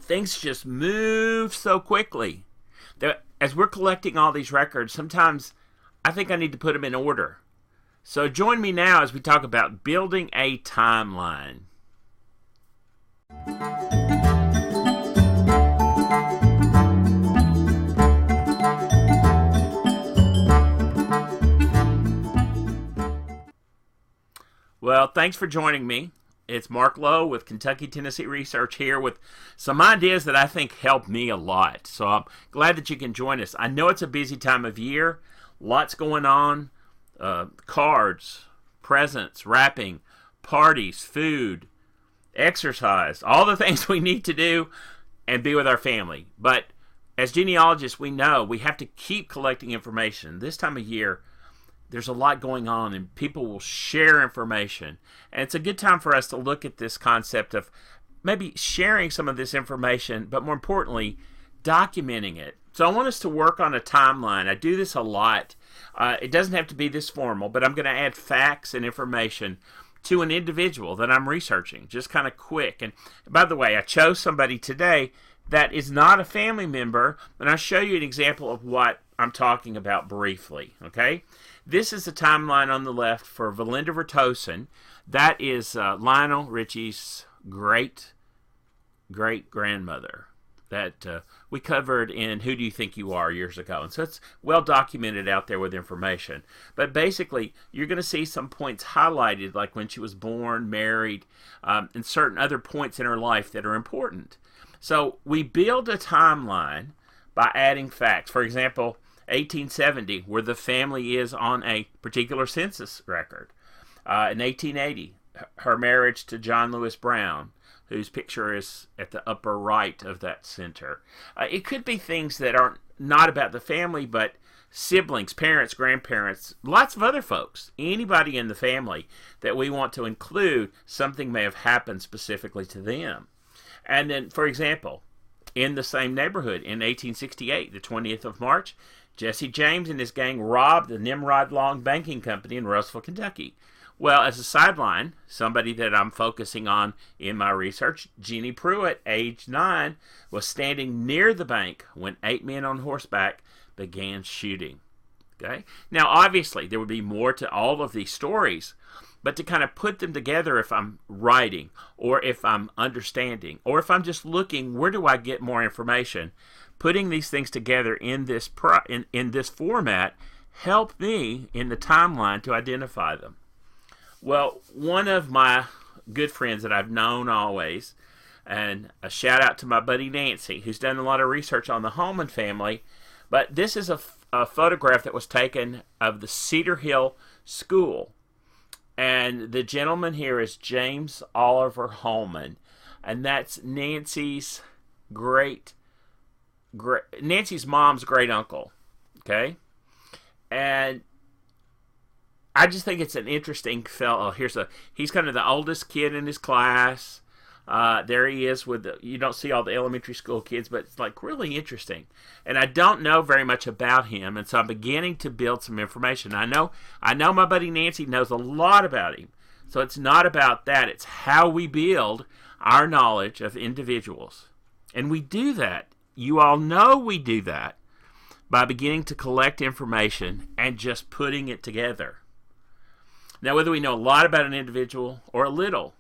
things just move so quickly that as we're collecting all these records, sometimes I think I need to put them in order. So join me now as we talk about building a timeline. Well, thanks for joining me. It's Mark Lowe with Kentucky Tennessee Research here with some ideas that I think help me a lot. So I'm glad that you can join us. I know it's a busy time of year, lots going on, cards, presents, wrapping, parties, food, exercise, all the things we need to do and be with our family. But as genealogists, we know we have to keep collecting information. This time of year, there's a lot going on and people will share information. And it's a good time for us to look at this concept of maybe sharing some of this information, but more importantly, documenting it. So I want us to work on a timeline. I do this a lot. It doesn't have to be this formal, but I'm going to add facts and information to an individual that I'm researching, just kind of quick. And by the way, I chose somebody today that is not a family member, and I'll show you an example of what I'm talking about briefly, okay? This is the timeline on the left for Valinda Vertosen. That is Lionel Richie's great-great-grandmother that we covered in Who Do You Think You Are years ago. And so it's well documented out there with information. But basically, you're going to see some points highlighted, like when she was born, married, and certain other points in her life that are important. So we build a timeline by adding facts. For example, 1870, where the family is on a particular census record. In 1880, her marriage to John Lewis Brown, whose picture is at the upper right of that center. It could be things that aren't not about the family, but siblings, parents, grandparents, lots of other folks, anybody in the family that we want to include, something may have happened specifically to them. And then, for example, in the same neighborhood in 1868, the 20th of March, Jesse James and his gang robbed the Nimrod Long Banking Company in Roseville, Kentucky. Well, as a sideline, somebody that I'm focusing on in my research, Jeannie Pruitt, age 9, was standing near the bank when 8 men on horseback began shooting. Okay? Now, obviously, there would be more to all of these stories, but to kind of put them together if I'm writing, or if I'm understanding, or if I'm just looking, where do I get more information? Putting these things together in this format help me in the timeline to identify them. Well, one of my good friends that I've known always, and a shout out to my buddy Nancy, who's done a lot of research on the Holman family, but this is a photograph that was taken of the Cedar Hill School. And the gentleman here is James Oliver Holman, and that's Nancy's Nancy's mom's great uncle, okay? And I just think it's an interesting fellow. He's kind of the oldest kid in his class. There he is you don't see all the elementary school kids, but it's like really interesting. And I don't know very much about him, and so I'm beginning to build some information. I know my buddy Nancy knows a lot about him. So it's not about that. It's how we build our knowledge of individuals. And we do that. You all know we do that by beginning to collect information and just putting it together. Now, whether we know a lot about an individual or a little,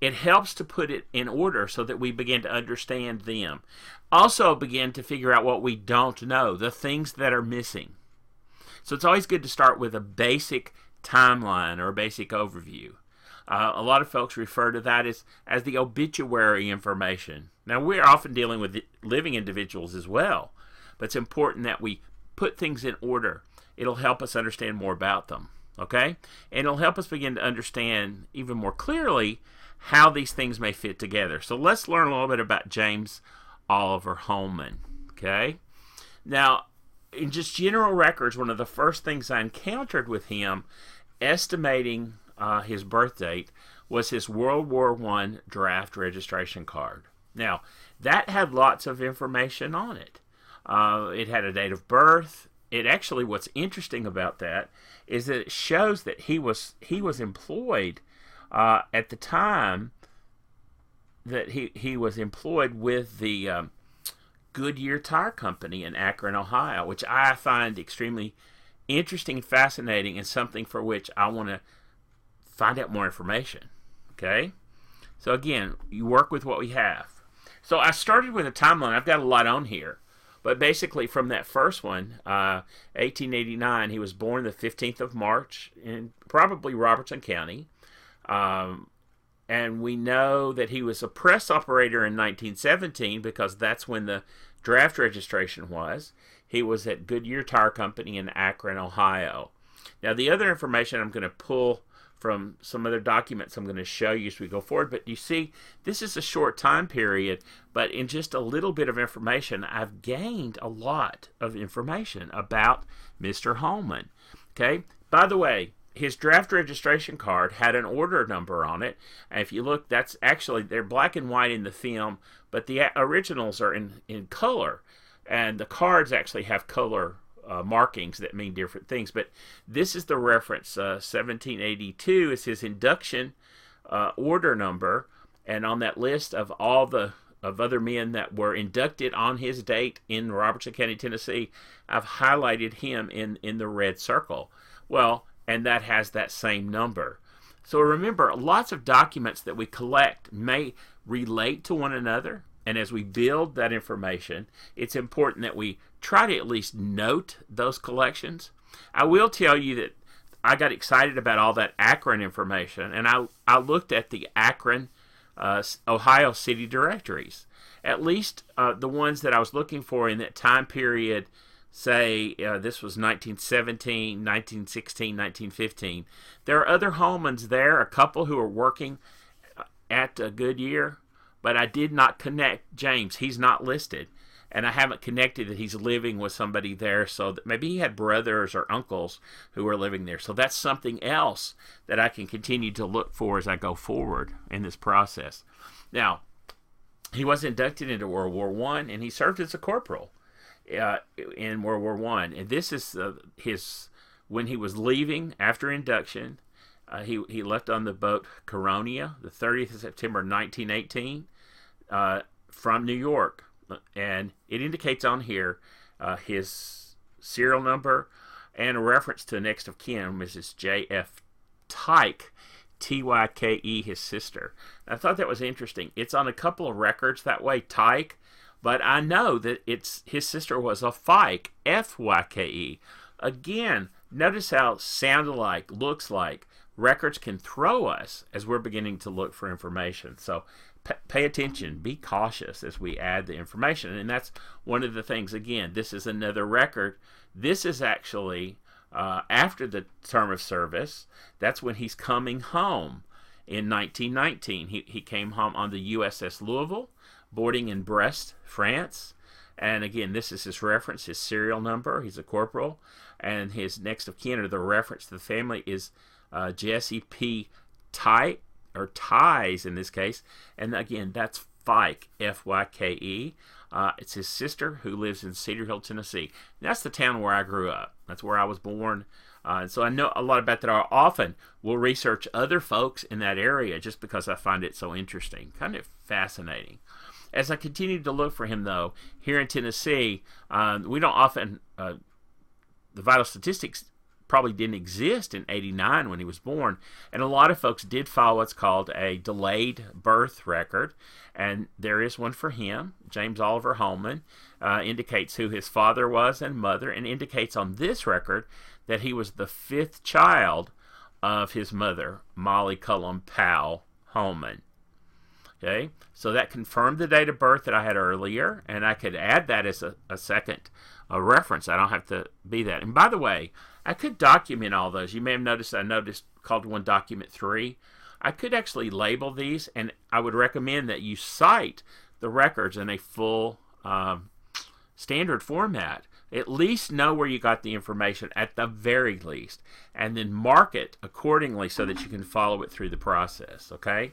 it helps to put it in order so that we begin to understand them. Also begin to figure out what we don't know, the things that are missing. So it's always good to start with a basic timeline or a basic overview. A lot of folks refer to that as the obituary information. Now, we're often dealing with living individuals as well, but it's important that we put things in order. It'll help us understand more about them, okay? And it'll help us begin to understand even more clearly how these things may fit together. So let's learn a little bit about James Oliver Holman, okay? Now, in just general records, one of the first things I encountered with him, estimating his birth date, was his World War I draft registration card. Now, that had lots of information on it. It had a date of birth. It actually, what's interesting about that is that it shows that he was employed at the time that he was employed with the Goodyear Tire Company in Akron, Ohio, which I find extremely interesting and fascinating, and something for which I want to find out more information. Okay? So again, you work with what we have. So I started with a timeline. I've got a lot on here. But basically from that first one, 1889, he was born the 15th of March in probably Robertson County. And we know that he was a press operator in 1917 because that's when the draft registration was. He was at Goodyear Tire Company in Akron, Ohio. Now, the other information I'm going to pull from some other documents I'm going to show you as we go forward. But you see, this is a short time period, but in just a little bit of information, I've gained a lot of information about Mr. Holman. Okay? By the way, his draft registration card had an order number on it. And if you look, that's actually, they're black and white in the film, but the originals are in color. And the cards actually have color markings that mean different things. But this is the reference. 1782 is his induction order number. And on that list of all the other men that were inducted on his date in Robertson County, Tennessee, I've highlighted him in the red circle. Well, and that has that same number. So remember, lots of documents that we collect may relate to one another, and as we build that information, it's important that we try to at least note those collections. I will tell you that I got excited about all that Akron information, and I looked at the Akron, Ohio city directories, at least the ones that I was looking for in that time period. Say this was 1917, 1916, 1915. There are other Holmans there, a couple who are working at Goodyear, but I did not connect James. He's not listed, and I haven't connected that he's living with somebody there, so that maybe he had brothers or uncles who were living there. So that's something else that I can continue to look for as I go forward in this process. Now, he was inducted into World War I, and he served as a corporal in World War I. And this is when he was leaving after induction. He left on the boat Caronia, the 30th of September 1918, from New York. And it indicates on here his serial number and a reference to next of kin, Mrs. J.F. Tyke, T-Y-K-E, his sister. I thought that was interesting. It's on a couple of records that way, Tyke, but I know that his sister was a Fyke, F-Y-K-E. Again, notice how sound alike, looks like, records can throw us as we're beginning to look for information. So pay attention, be cautious as we add the information. And that's one of the things, again, this is another record. This is actually after the term of service. That's when he's coming home in 1919. He came home on the USS Louisville, boarding in Brest, France. And again, this is his reference, his serial number. He's a corporal. And his next of kin, or the reference to the family, is Jesse P. Tyke, or Ties in this case. And again, that's Fyke, F-Y-K-E. It's his sister who lives in Cedar Hill, Tennessee. And that's the town where I grew up. That's where I was born. And so I know a lot about that. I often will research other folks in that area just because I find it so interesting, kind of fascinating. As I continued to look for him, though, here in Tennessee, we don't often, the vital statistics probably didn't exist in 89 when he was born, and a lot of folks did file what's called a delayed birth record, and there is one for him. James Oliver Holman indicates who his father was and mother, and indicates on this record that he was the 5th child of his mother, Molly Cullum Powell Holman. Okay, so that confirmed the date of birth that I had earlier, and I could add that as a second reference. I don't have to be that. And by the way, I could document all those. You may have noticed I called one document 3. I could actually label these, and I would recommend that you cite the records in a full standard format. At least know where you got the information at the very least, and then mark it accordingly so that you can follow it through the process, okay?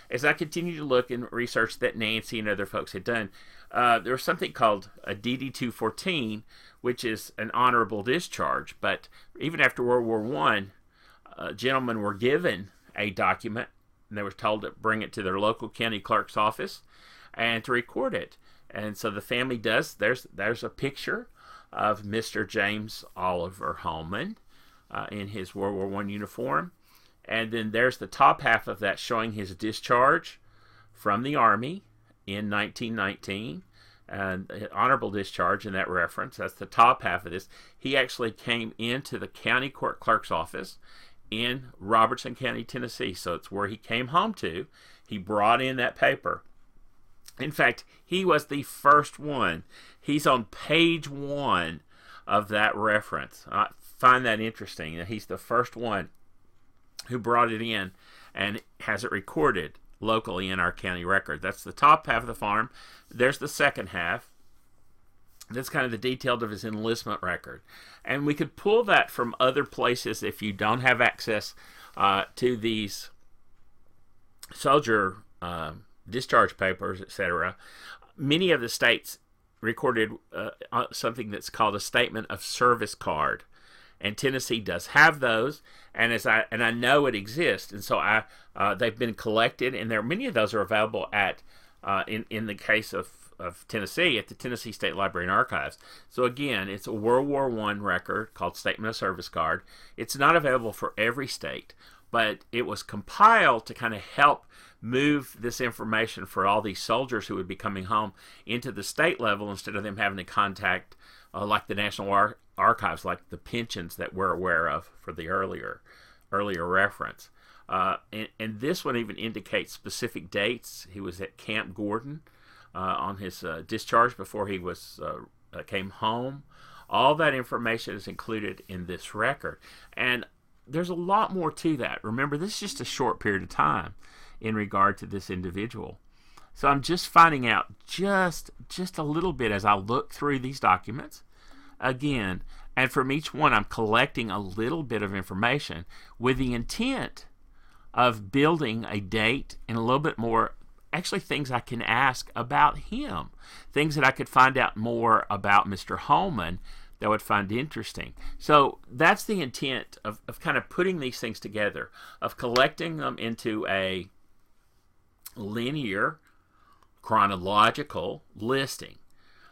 As I continue to look and research that Nancy and other folks had done, there was something called a DD-214, which is an honorable discharge. But even after World War I, gentlemen were given a document and they were told to bring it to their local county clerk's office and to record it. And so the family does. There's a picture of Mr. James Oliver Holman in his World War I uniform. And then there's the top half of that showing his discharge from the Army in 1919. And honorable discharge in that reference. That's the top half of this. He actually came into the county court clerk's office in Robertson County, Tennessee. So it's where he came home to. He brought in that paper. In fact, he was the first one. He's on page 1 of that reference. I find that interesting. He's the first one who brought it in and has it recorded locally in our county record. That's the top half of the farm. There's the second half. That's kind of the detail of his enlistment record. And we could pull that from other places if you don't have access to these soldier discharge papers, etc. Many of the states recorded something that's called a statement of service card. And Tennessee does have those, and I know it exists, and so they've been collected, and many of those are available at in the case of Tennessee at the Tennessee State Library and Archives. So again, it's a World War I record called Statement of Service Card. It's not available for every state, but it was compiled to kind of help move this information for all these soldiers who would be coming home into the state level instead of them having to contact like the National Archives, like the pensions that we're aware of for the earlier reference. And this one even indicates specific dates. He was at Camp Gordon on his discharge before he came home. All that information is included in this record. And there's a lot more to that. Remember, this is just a short period of time in regard to this individual. So I'm just finding out just a little bit as I look through these documents again, and from each one I'm collecting a little bit of information with the intent of building a date and a little bit more, actually things I can ask about him, things that I could find out more about Mr. Holman that I would find interesting. So that's the intent of kind of putting these things together, of collecting them into a linear chronological listing.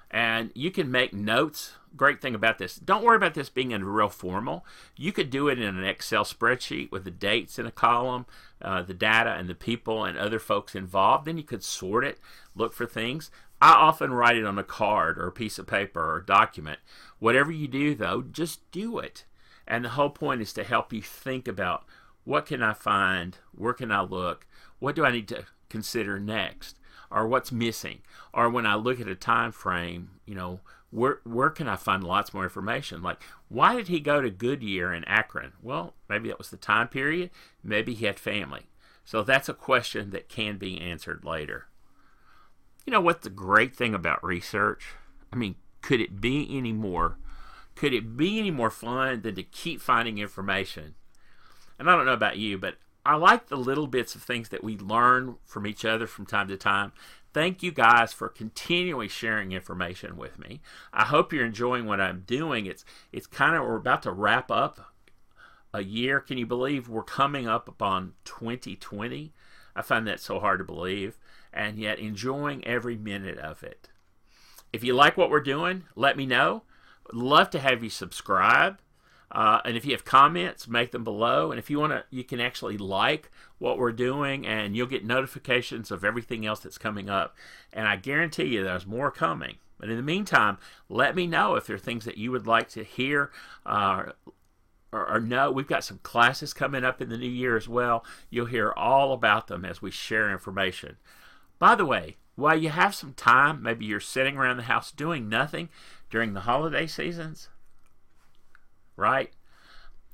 And you can make notes. Great thing about this, don't worry about this being real formal. You could do it in an Excel spreadsheet with the dates in a column, the data and the people and other folks involved. Then you could sort it, look for things. I often write it on a card or a piece of paper or a document. Whatever you do, though, just do it. And the whole point is to help you think about, what can I find? Where can I look? What do I need to consider next? Or what's missing? Or when I look at a time frame, where can I find lots more information? Like, why did he go to Goodyear in Akron? Well, maybe that was the time period. Maybe he had family. So that's a question that can be answered later. You know what's the great thing about research? I mean, could it be any more fun than to keep finding information? And I don't know about you, but I like the little bits of things that we learn from each other from time to time. Thank you guys for continually sharing information with me. I hope you're enjoying what I'm doing. It's kind of, we're about to wrap up a year. Can you believe we're coming up upon 2020? I find that so hard to believe, and yet enjoying every minute of it. If you like what we're doing, let me know. I'd love to have you subscribe. And if you have comments, make them below. And if you want to, you can actually like what we're doing, and you'll get notifications of everything else that's coming up. And I guarantee you there's more coming. But in the meantime, let me know if there are things that you would like to hear or know. We've got some classes coming up in the new year as well. You'll hear all about them as we share information. By the way, while you have some time, maybe you're sitting around the house doing nothing during the holiday seasons, right?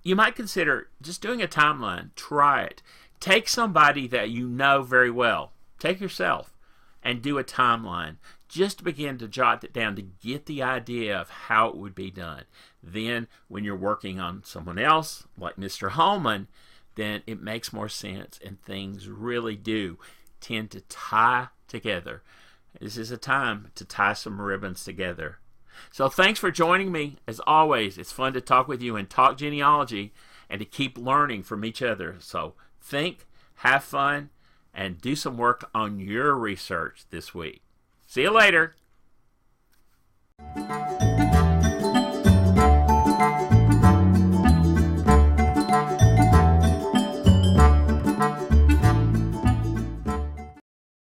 You might consider just doing a timeline. Try it. Take somebody that you know very well. Take yourself and do a timeline. Just begin to jot it down to get the idea of how it would be done. Then when you're working on someone else, like Mr. Holman, then it makes more sense, and things really do tend to tie together. This is a time to tie some ribbons together. So thanks for joining me. As always, it's fun to talk with you and talk genealogy and to keep learning from each other. So think, have fun, and do some work on your research this week. See you later.